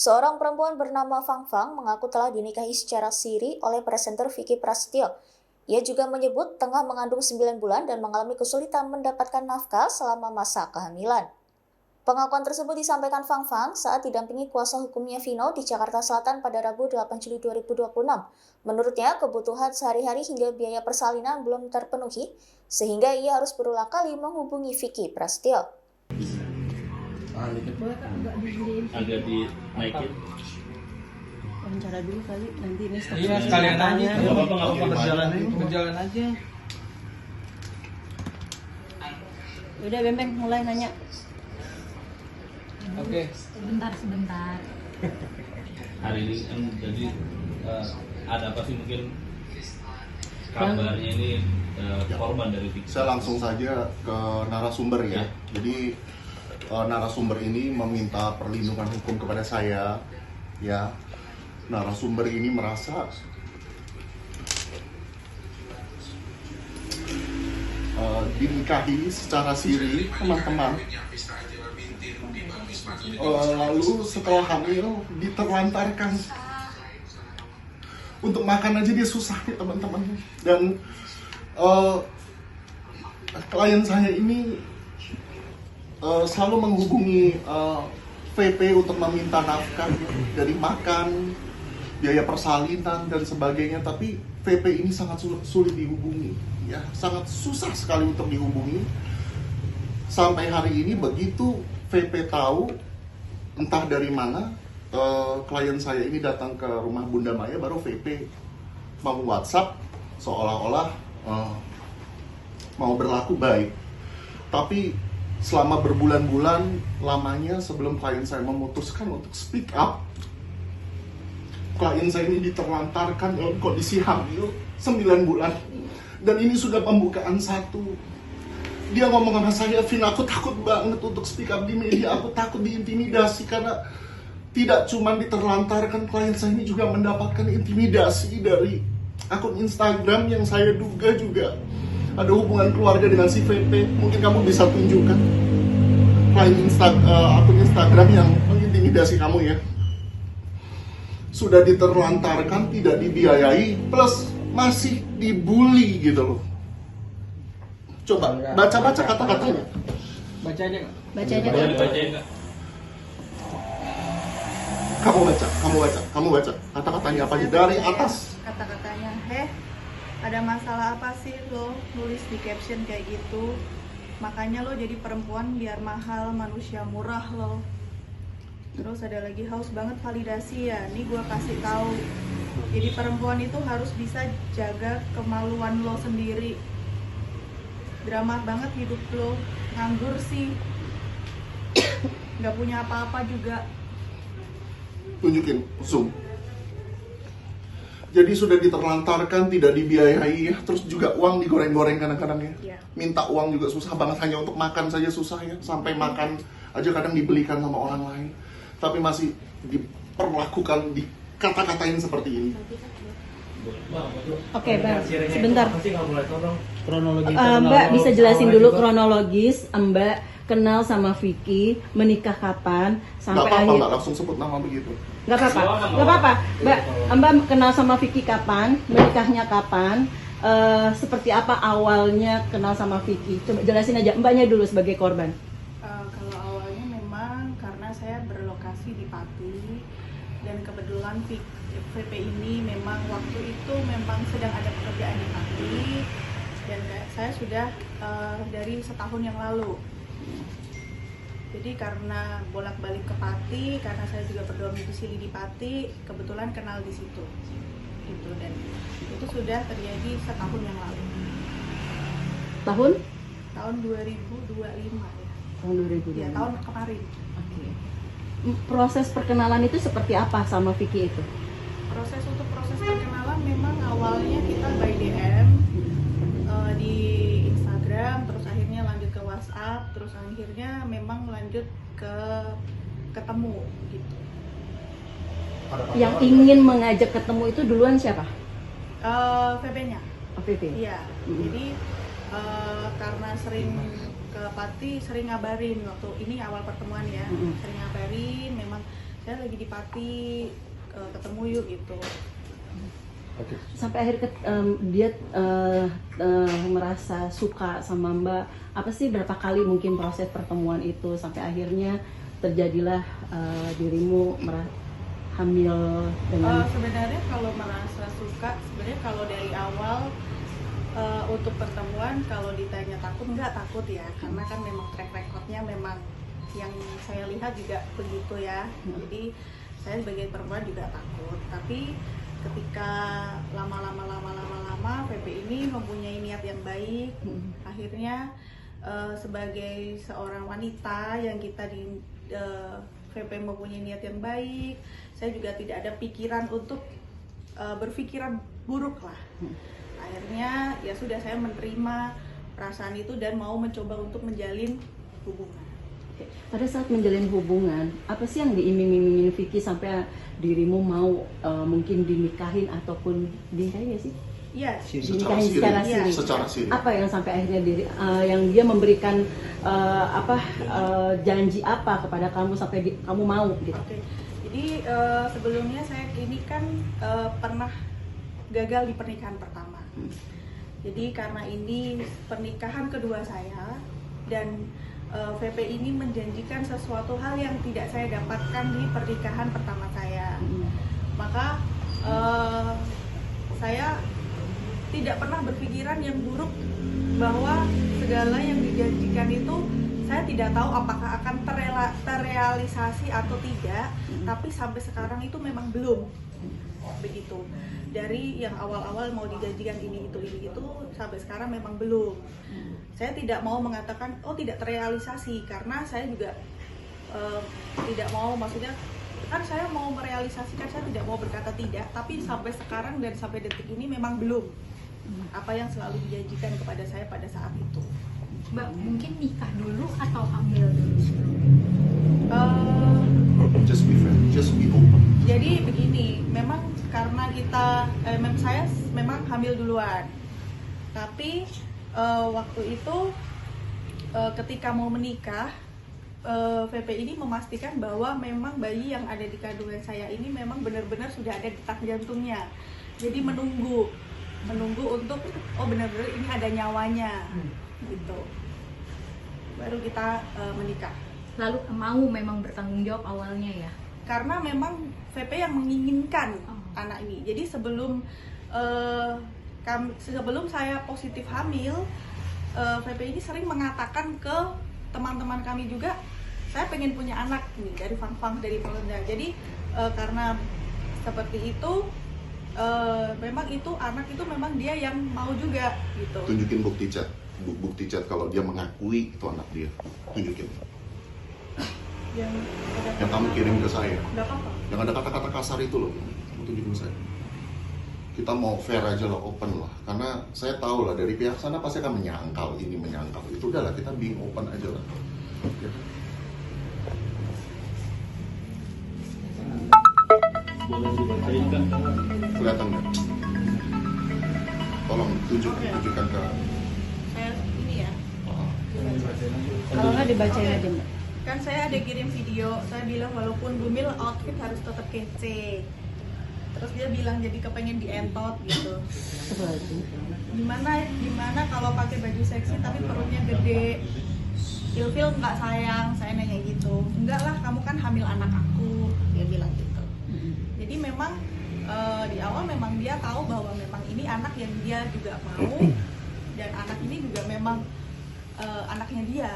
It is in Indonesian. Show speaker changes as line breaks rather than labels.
Seorang perempuan bernama Fang Fang mengaku telah dinikahi secara siri oleh presenter Vicky Prasetyo. Ia juga menyebut tengah mengandung 9 bulan dan mengalami kesulitan mendapatkan nafkah selama masa kehamilan. Pengakuan tersebut disampaikan Fang Fang saat didampingi kuasa hukumnya Vino di Jakarta Selatan pada Rabu 8 Juli 2026. Menurutnya, kebutuhan sehari-hari hingga biaya persalinan belum terpenuhi, sehingga ia harus berulang kali menghubungi Vicky Prasetyo.
Agak dinaikin.
Wawancara dulu kali, nanti ini stop.
Iya, sekalian aja.
Nggak apa-apa,
Berjalan aja.
Udah Bembeng mulai nanya.
Oke.
Sebentar.
Hari ini kan jadi ada apa sih mungkin kabarnya ini korban dari Vicky?
Saya langsung saja ke narasumber ya. Jadi narasumber ini meminta perlindungan hukum kepada saya. Ya, narasumber ini merasa dinikahi secara siri, teman-teman. Lalu setelah hamil diterlantarkan. Untuk makan aja dia susah nih teman-teman. Dan klien saya ini selalu menghubungi VP untuk meminta nafkah dari makan, biaya persalinan dan sebagainya, tapi VP ini sangat sulit dihubungi, ya, sangat susah sekali untuk dihubungi. Sampai hari ini begitu VP tahu entah dari mana klien saya ini datang ke rumah Bunda Maya, baru VP mau WhatsApp seolah-olah mau berlaku baik. Tapi selama berbulan-bulan lamanya sebelum klien saya memutuskan untuk speak up, klien saya ini diterlantarkan dalam kondisi hamil 9 bulan. Dan ini sudah pembukaan satu. Dia ngomong sama saya, Vin, aku takut banget untuk speak up di media, aku takut diintimidasi. Karena tidak cuma diterlantarkan, klien saya ini juga mendapatkan intimidasi dari akun Instagram yang saya duga juga ada hubungan keluarga dengan si VP. Mungkin kamu bisa tunjukkan akun Instagram yang mengintimidasi kamu ya. Sudah diterlantarkan, tidak dibiayai, plus masih dibully gitu loh. Coba baca-baca kata-katanya.
Baca aja nggak?
Baca aja.
Boleh dibacain nggak?
Kamu baca kata-katanya apa aja dari atas.
Kata-katanya, ada masalah apa sih lo nulis di caption kayak gitu? Makanya lo jadi perempuan biar mahal, manusia murah lo. Terus ada lagi, haus banget validasi ya. Nih gue kasih tahu, jadi perempuan itu harus bisa jaga kemaluan lo sendiri. Drama banget hidup lo, nganggur sih, nggak punya apa-apa juga.
Tunjukin, zoom. Jadi sudah diterlantarkan, tidak dibiayai ya. Terus juga uang digoreng-goreng kadang-kadang ya. Minta uang juga susah banget, hanya untuk makan saja susah ya. Sampai makan aja kadang dibelikan sama orang lain. Tapi masih diperlakukan, dikata-katain seperti ini.
Oke, Bang. Sebentar.
Kronologi.
Mbak bisa jelasin dulu kronologis Mbak kenal sama Vicky, menikah kapan sampai
Nggak apa-apa,
akhir.
Mbak, langsung sebut nama begitu.
Nggak apa-apa. Mbak kenal sama Vicky kapan, menikahnya kapan, seperti apa awalnya kenal sama Vicky. Coba jelasin aja, Mbaknya dulu sebagai korban.
Kalau awalnya memang karena saya berlokasi di Pati dan kebetulan VP ini memang waktu itu memang sedang ada pekerjaan di Pati dan saya sudah dari setahun yang lalu. Jadi karena bolak-balik ke Pati, karena saya juga berdomisili di Pati, kebetulan kenal di situ. Gitu, dan itu sudah terjadi setahun yang lalu.
Tahun?
Tahun 2025 ya.
Tahun 2000.
Ya, tahun kemarin.
Oke. Proses perkenalan itu seperti apa sama Vicky itu?
Proses perkenalan memang awalnya kita by DM di Instagram, terus akhirnya lanjut ke WhatsApp, terus akhirnya memang lanjut ke ketemu gitu.
Yang ingin mengajak ketemu itu duluan siapa?
VP-nya.
VP.
Iya. Jadi karena sering ke Pati, sering ngabarin waktu ini awal pertemuan ya. Sering ngabarin, memang saya lagi di Pati, ketemu yuk gitu.
Sampai akhir dia merasa suka sama Mbak, apa sih berapa kali mungkin proses pertemuan itu sampai akhirnya terjadilah dirimu hamil dengan
Sebenarnya kalau merasa suka, sebenarnya kalau dari awal untuk pertemuan, kalau ditanya takut, nggak takut ya, karena kan memang track recordnya memang yang saya lihat juga begitu ya. Jadi saya sebagai perempuan juga takut, tapi ketika lama-lama VP ini mempunyai niat yang baik, akhirnya sebagai seorang wanita yang kita di VP mempunyai niat yang baik, saya juga tidak ada pikiran untuk berpikiran buruk lah. Akhirnya ya sudah, saya menerima perasaan itu dan mau mencoba untuk menjalin hubungan.
pada saat menjalin hubungan, apa sih yang diiming-imingin Vicky sampai dirimu mau mungkin dinikahin ataupun dinikahin ya sih?
Iya.
Dinikahin secara siri.
Secara siri.
Apa yang sampai akhirnya yang dia memberikan janji apa kepada kamu sampai kamu mau gitu?
Oke. Jadi sebelumnya saya ini kan pernah gagal di pernikahan pertama. Jadi karena ini pernikahan kedua saya dan VP ini menjanjikan sesuatu hal yang tidak saya dapatkan di pernikahan pertama saya. Maka saya tidak pernah berpikiran yang buruk bahwa segala yang dijanjikan itu saya tidak tahu apakah akan terrealisasi atau tidak, tapi sampai sekarang itu memang belum begitu. Dari yang awal-awal mau dijanjikan ini itu sampai sekarang memang belum. Saya tidak mau mengatakan oh tidak terrealisasi, karena saya juga tidak mau, maksudnya kan saya mau merealisasikan, saya tidak mau berkata tidak, tapi sampai sekarang dan sampai detik ini memang belum apa yang selalu dijanjikan kepada saya pada saat itu.
Mbak, mungkin nikah dulu atau hamil dulu?
Just be fair, just be open.
Jadi begini, memang karena saya memang hamil duluan, tapi waktu itu ketika mau menikah, VP ini memastikan bahwa memang bayi yang ada di kandungan saya ini memang benar-benar sudah ada detak jantungnya. Jadi menunggu untuk oh benar-benar ini ada nyawanya gitu, baru kita menikah.
Lalu mau memang bertanggung jawab awalnya ya?
Karena memang VP yang menginginkan anak ini. Jadi sebelum saya positif hamil, VP ini sering mengatakan ke teman-teman kami juga, saya pengen punya anak nih dari Fang dari Polda. Jadi karena seperti itu, memang itu anak itu memang dia yang mau juga gitu.
Tunjukin bukti chat kalau dia mengakui itu anak dia. Tunjukin. Yang kamu kirim ke saya.
Nggak apa-apa.
Yang ada kata-kata kasar itu loh. Kamu tunjukin saya. Kita mau fair aja lah, open lah. Karena saya tahu lah dari pihak sana pasti akan menyangkal ini, menyangkal itu. Udah lah, kita being open aja lah. Ya.
Boleh dibacain kan?
Kelihatan nggak? Tolong tunjukkan ke.
Saya ini ya.
Kalau nggak dibacain aja Mbak.
Kan saya ada kirim video, saya bilang walaupun bumil outfit harus tetap kece. Terus dia bilang jadi kepengen dientot gitu. Gimana kalau pakai baju seksi tapi perutnya gede? Ilfil nggak sayang? Saya nanya gitu. Enggak lah, kamu kan hamil anak aku. Dia bilang gitu. Jadi memang di awal memang dia tahu bahwa memang ini anak yang dia juga mau, dan anak ini juga memang anaknya dia.